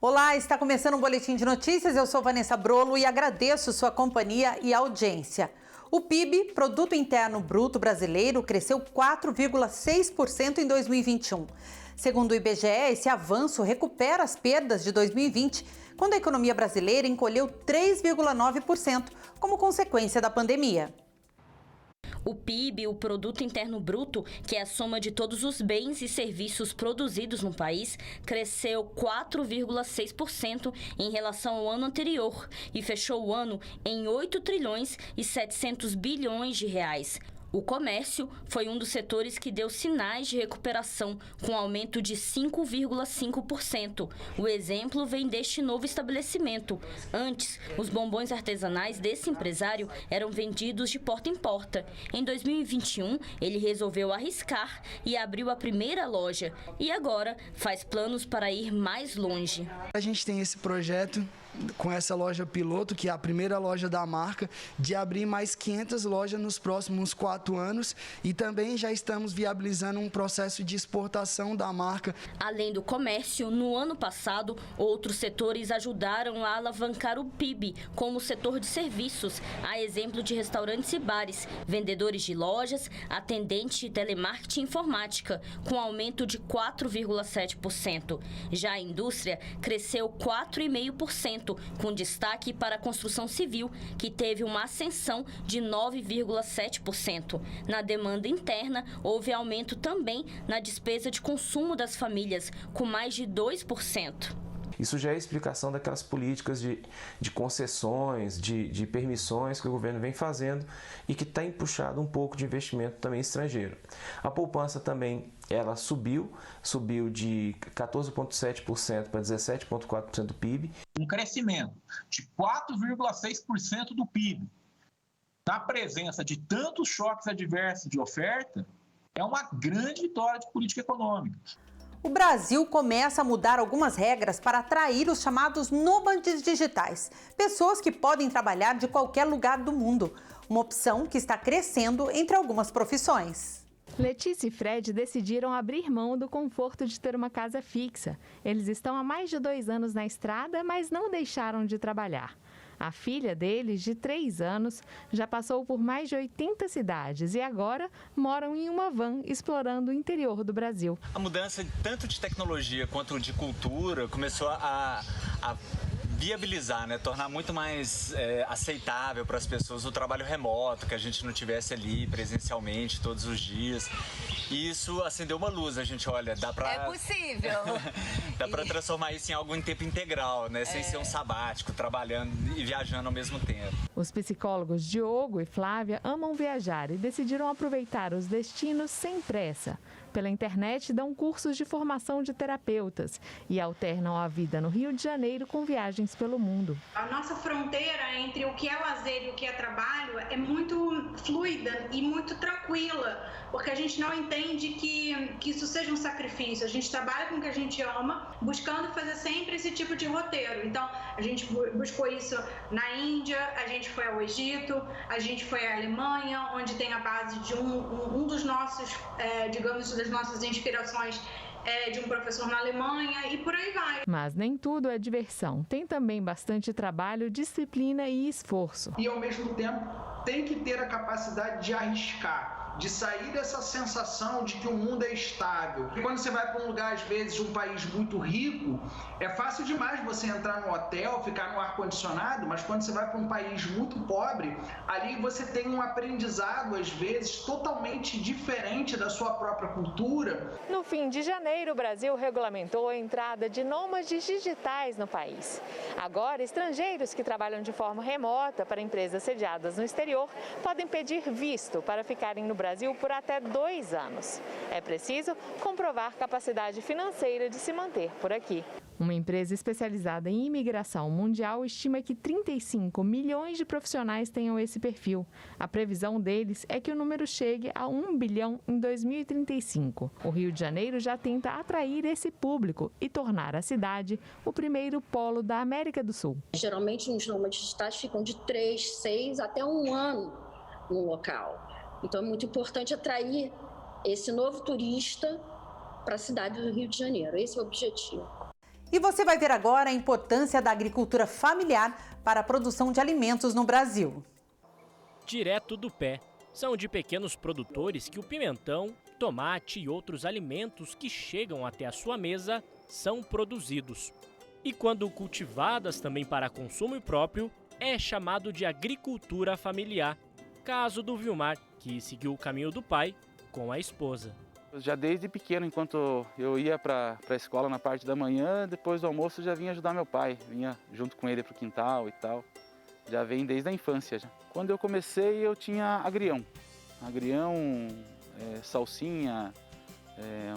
Olá, está começando um boletim de notícias. Eu sou Vanessa Brolo e agradeço sua companhia e audiência. O PIB, Produto Interno Bruto Brasileiro, cresceu 4,6% em 2021. Segundo o IBGE, esse avanço recupera as perdas de 2020, quando a economia brasileira encolheu 3,9% como consequência da pandemia. O PIB, o Produto Interno Bruto, que é a soma de todos os bens e serviços produzidos no país, cresceu 4,6% em relação ao ano anterior e fechou o ano em 8 trilhões e 700 bilhões de reais. O comércio foi um dos setores que deu sinais de recuperação, com aumento de 5,5%. O exemplo vem deste novo estabelecimento. Antes, os bombons artesanais desse empresário eram vendidos de porta em porta. Em 2021, ele resolveu arriscar e abriu a primeira loja. E agora faz planos para ir mais longe. A gente tem esse projeto com essa loja piloto, que é a primeira loja da marca, de abrir mais 500 lojas nos próximos 4 anos e também já estamos viabilizando um processo de exportação da marca. Além do comércio, no ano passado, outros setores ajudaram a alavancar o PIB, como o setor de serviços, a exemplo de restaurantes e bares, vendedores de lojas, atendente de telemarketing e informática, com aumento de 4,7%. Já a indústria cresceu 4,5%, com destaque para a construção civil, que teve uma ascensão de 9,7%. Na demanda interna, houve aumento também na despesa de consumo das famílias, com mais de 2%. Isso já é explicação daquelas políticas de concessões, de permissões que o governo vem fazendo e que tem puxado um pouco de investimento também estrangeiro. A poupança também ela subiu de 14,7% para 17,4% do PIB. Um crescimento de 4,6% do PIB, na presença de tantos choques adversos de oferta, é uma grande vitória de política econômica. O Brasil começa a mudar algumas regras para atrair os chamados nômades digitais, pessoas que podem trabalhar de qualquer lugar do mundo, uma opção que está crescendo entre algumas profissões. Letícia e Fred decidiram abrir mão do conforto de ter uma casa fixa. Eles estão há mais de 2 anos na estrada, mas não deixaram de trabalhar. A filha deles, de 3 anos, já passou por mais de 80 cidades e agora moram em uma van explorando o interior do Brasil. A mudança tanto de tecnologia quanto de cultura começou a viabilizar, tornar muito mais aceitável para as pessoas o trabalho remoto, que a gente não tivesse ali presencialmente todos os dias. E isso acendeu uma luz, a gente olha, dá para... É possível. Dá para transformar isso em algo em tempo integral, sem ser um sabático, trabalhando e viajando ao mesmo tempo. Os psicólogos Diogo e Flávia amam viajar e decidiram aproveitar os destinos sem pressa. Pela internet, dão cursos de formação de terapeutas e alternam a vida no Rio de Janeiro com viagens pelo mundo. A nossa fronteira entre o que é lazer e o que é trabalho é muito fluida e muito tranquila, porque a gente não entende que isso seja um sacrifício. A gente trabalha com o que a gente ama, buscando fazer sempre esse tipo de roteiro. Então, a gente buscou isso na Índia, a gente foi ao Egito, a gente foi à Alemanha, onde tem a base de um dos nossos, das nossas inspirações de um professor na Alemanha e por aí vai. Mas nem tudo é diversão. Tem também bastante trabalho, disciplina e esforço. E ao mesmo tempo tem que ter a capacidade de arriscar, de sair dessa sensação de que o mundo é estável. E quando você vai para um lugar, às vezes, de um país muito rico, é fácil demais você entrar no hotel, ficar no ar-condicionado, mas quando você vai para um país muito pobre, ali você tem um aprendizado, às vezes, totalmente diferente da sua própria cultura. No fim de janeiro, o Brasil regulamentou a entrada de nômades digitais no país. Agora, estrangeiros que trabalham de forma remota para empresas sediadas no exterior podem pedir visto para ficarem no Brasil por até 2 anos. É preciso comprovar capacidade financeira de se manter por aqui. Uma empresa especializada em imigração mundial estima que 35 milhões de profissionais tenham esse perfil. A previsão deles é que o número chegue a 1 bilhão em 2035. O Rio de Janeiro já tenta atrair esse público e tornar a cidade o primeiro polo da América do Sul. Geralmente, os nômades digitais ficam de 3, 6 até 1 ano no local. Então, é muito importante atrair esse novo turista para a cidade do Rio de Janeiro. Esse é o objetivo. E você vai ver agora a importância da agricultura familiar para a produção de alimentos no Brasil. Direto do pé. São de pequenos produtores que o pimentão, tomate e outros alimentos que chegam até a sua mesa são produzidos. E quando cultivadas também para consumo próprio, é chamado de agricultura familiar. Caso do Vilmar, que seguiu o caminho do pai com a esposa. Já desde pequeno, enquanto eu ia para a escola na parte da manhã, depois do almoço eu já vinha ajudar meu pai, vinha junto com ele para o quintal e tal. Já vem desde a infância. Já. Quando eu comecei eu tinha agrião, salsinha,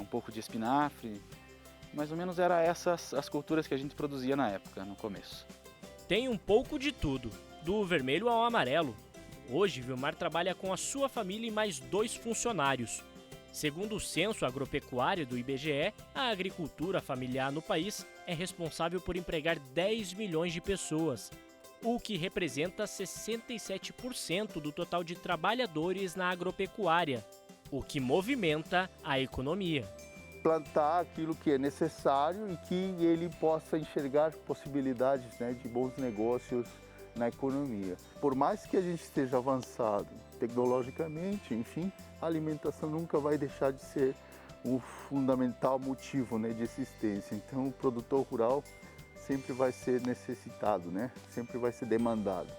um pouco de espinafre, mais ou menos era essas as culturas que a gente produzia na época, no começo. Tem um pouco de tudo, do vermelho ao amarelo. Hoje, Vilmar trabalha com a sua família e mais 2 funcionários. Segundo o censo agropecuário do IBGE, a agricultura familiar no país é responsável por empregar 10 milhões de pessoas, o que representa 67% do total de trabalhadores na agropecuária, o que movimenta a economia. Plantar aquilo que é necessário e que ele possa enxergar possibilidades, de bons negócios na economia. Por mais que a gente esteja avançado tecnologicamente, enfim, a alimentação nunca vai deixar de ser o fundamental motivo de existência. Então o produtor rural sempre vai ser necessitado, sempre vai ser demandado.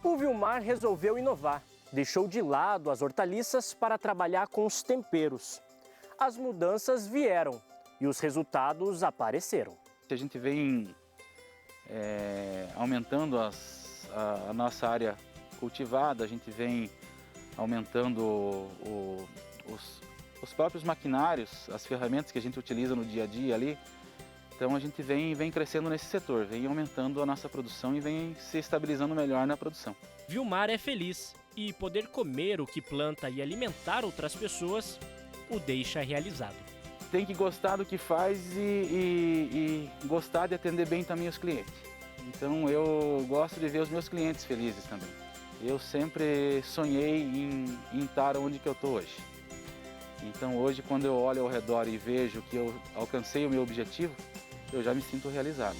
O Vilmar resolveu inovar, deixou de lado as hortaliças para trabalhar com os temperos. As mudanças vieram e os resultados apareceram. A gente vem aumentando a nossa área cultivada, a gente vem aumentando os próprios maquinários, as ferramentas que a gente utiliza no dia a dia ali. Então a gente vem crescendo nesse setor, vem aumentando a nossa produção e vem se estabilizando melhor na produção. Vilmar é feliz e poder comer o que planta e alimentar outras pessoas o deixa realizado. Tem que gostar do que faz e gostar de atender bem também os clientes. Então eu gosto de ver os meus clientes felizes também. Eu sempre sonhei em estar onde que eu estou hoje. Então hoje, quando eu olho ao redor e vejo que eu alcancei o meu objetivo, eu já me sinto realizado.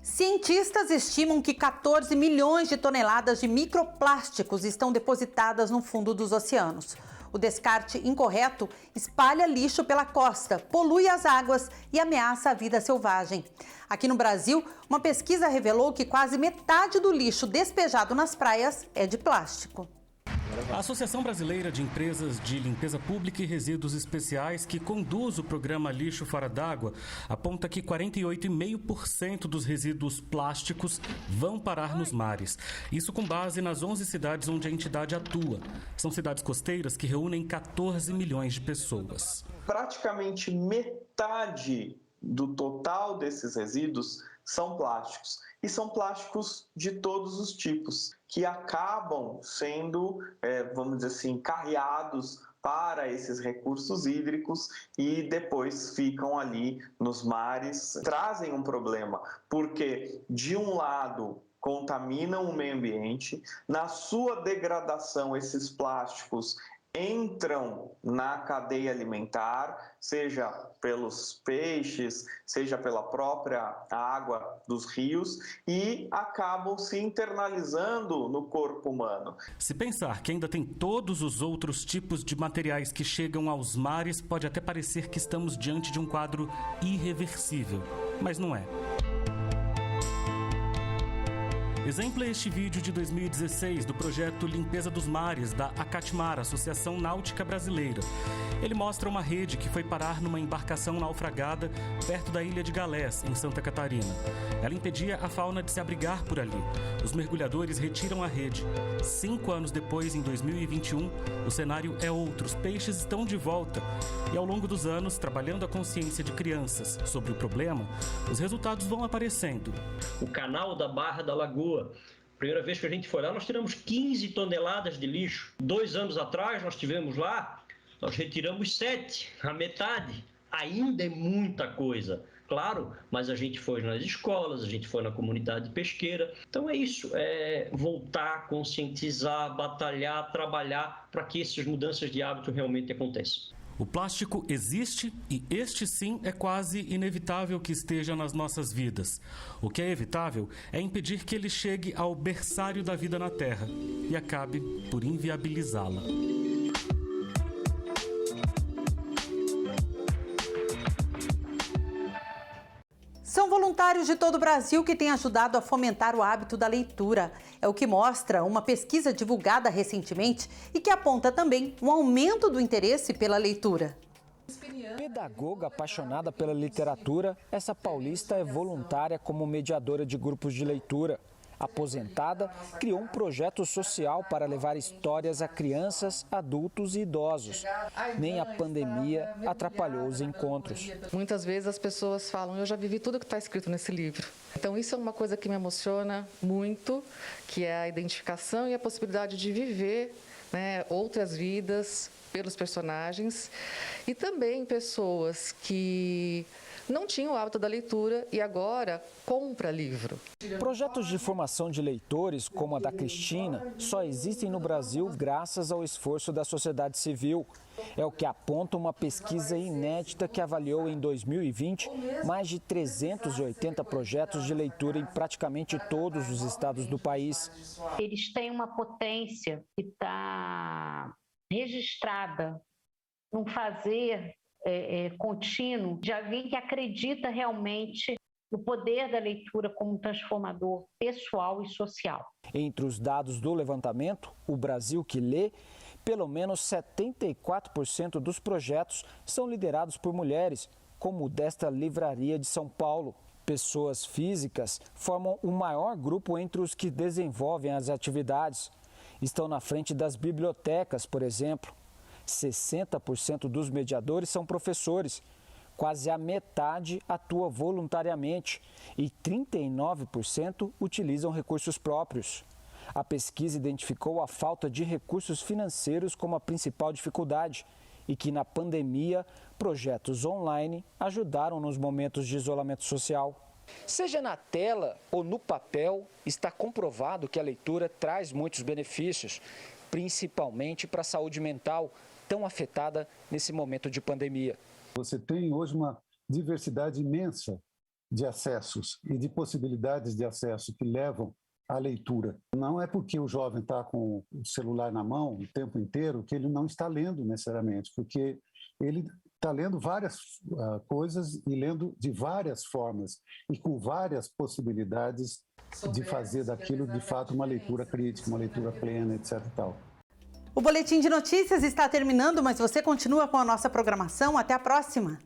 Cientistas estimam que 14 milhões de toneladas de microplásticos estão depositadas no fundo dos oceanos. O descarte incorreto espalha lixo pela costa, polui as águas e ameaça a vida selvagem. Aqui no Brasil, uma pesquisa revelou que quase metade do lixo despejado nas praias é de plástico. A Associação Brasileira de Empresas de Limpeza Pública e Resíduos Especiais, que conduz o programa Lixo Fora d'Água, aponta que 48,5% dos resíduos plásticos vão parar nos mares. Isso com base nas 11 cidades onde a entidade atua. São cidades costeiras que reúnem 14 milhões de pessoas. Praticamente metade do total desses resíduos são plásticos. E são plásticos de todos os tipos, que acabam sendo, vamos dizer assim, carreados para esses recursos hídricos e depois ficam ali nos mares. Trazem um problema, porque de um lado contaminam o meio ambiente, na sua degradação esses plásticos entram na cadeia alimentar, seja pelos peixes, seja pela própria água dos rios e acabam se internalizando no corpo humano. Se pensar que ainda tem todos os outros tipos de materiais que chegam aos mares, pode até parecer que estamos diante de um quadro irreversível, mas não é. Exemplo é este vídeo de 2016 do projeto Limpeza dos Mares da Acatmar, Associação Náutica Brasileira. Ele mostra uma rede que foi parar numa embarcação naufragada perto da ilha de Galés, em Santa Catarina. Ela impedia a fauna de se abrigar por ali. Os mergulhadores retiram a rede. 5 anos depois, em 2021, o cenário é outro. Os peixes estão de volta. E ao longo dos anos, trabalhando a consciência de crianças sobre o problema, os resultados vão aparecendo. O canal da Barra da Lagoa. Primeira vez que a gente foi lá, nós tiramos 15 toneladas de lixo. 2 anos atrás, nós tivemos lá, nós retiramos 7, a metade. Ainda é muita coisa, claro, mas a gente foi nas escolas, a gente foi na comunidade pesqueira. Então é isso, é voltar, conscientizar, batalhar, trabalhar para que essas mudanças de hábito realmente aconteçam. O plástico existe e este sim é quase inevitável que esteja nas nossas vidas. O que é evitável é impedir que ele chegue ao berçário da vida na Terra e acabe por inviabilizá-la. São voluntários de todo o Brasil que têm ajudado a fomentar o hábito da leitura. É o que mostra uma pesquisa divulgada recentemente e que aponta também um aumento do interesse pela leitura. Pedagoga apaixonada pela literatura, essa paulista é voluntária como mediadora de grupos de leitura. Aposentada, criou um projeto social para levar histórias a crianças, adultos e idosos. Nem a pandemia atrapalhou os encontros. Muitas vezes as pessoas falam, eu já vivi tudo que está escrito nesse livro. Então isso é uma coisa que me emociona muito, que é a identificação e a possibilidade de viver, né, outras vidas pelos personagens. E também pessoas que não tinham o hábito da leitura e agora compra livro. Projetos de formação de leitores, como a da Cristina, só existem no Brasil graças ao esforço da sociedade civil. É o que aponta uma pesquisa inédita que avaliou em 2020 mais de 380 projetos de leitura em praticamente todos os estados do país. Eles têm uma potência que está registrada num fazer contínuo de alguém que acredita realmente no poder da leitura como um transformador pessoal e social. Entre os dados do levantamento, o Brasil que lê, pelo menos 74% dos projetos são liderados por mulheres, como o desta livraria de São Paulo. Pessoas físicas formam o maior grupo entre os que desenvolvem as atividades. Estão na frente das bibliotecas, por exemplo. 60% dos mediadores são professores, quase a metade atua voluntariamente e 39% utilizam recursos próprios. A pesquisa identificou a falta de recursos financeiros como a principal dificuldade e que na pandemia, projetos online ajudaram nos momentos de isolamento social. Seja na tela ou no papel, está comprovado que a leitura traz muitos benefícios, principalmente para a saúde mental, tão afetada nesse momento de pandemia. Você tem hoje uma diversidade imensa de acessos e de possibilidades de acesso que levam à leitura. Não é porque o jovem está com o celular na mão o tempo inteiro que ele não está lendo necessariamente, porque ele está lendo várias coisas e lendo de várias formas e com várias possibilidades de fazer daquilo, de fato, uma leitura crítica, uma leitura plena, etc. e tal. O Boletim de Notícias está terminando, mas você continua com a nossa programação. Até a próxima!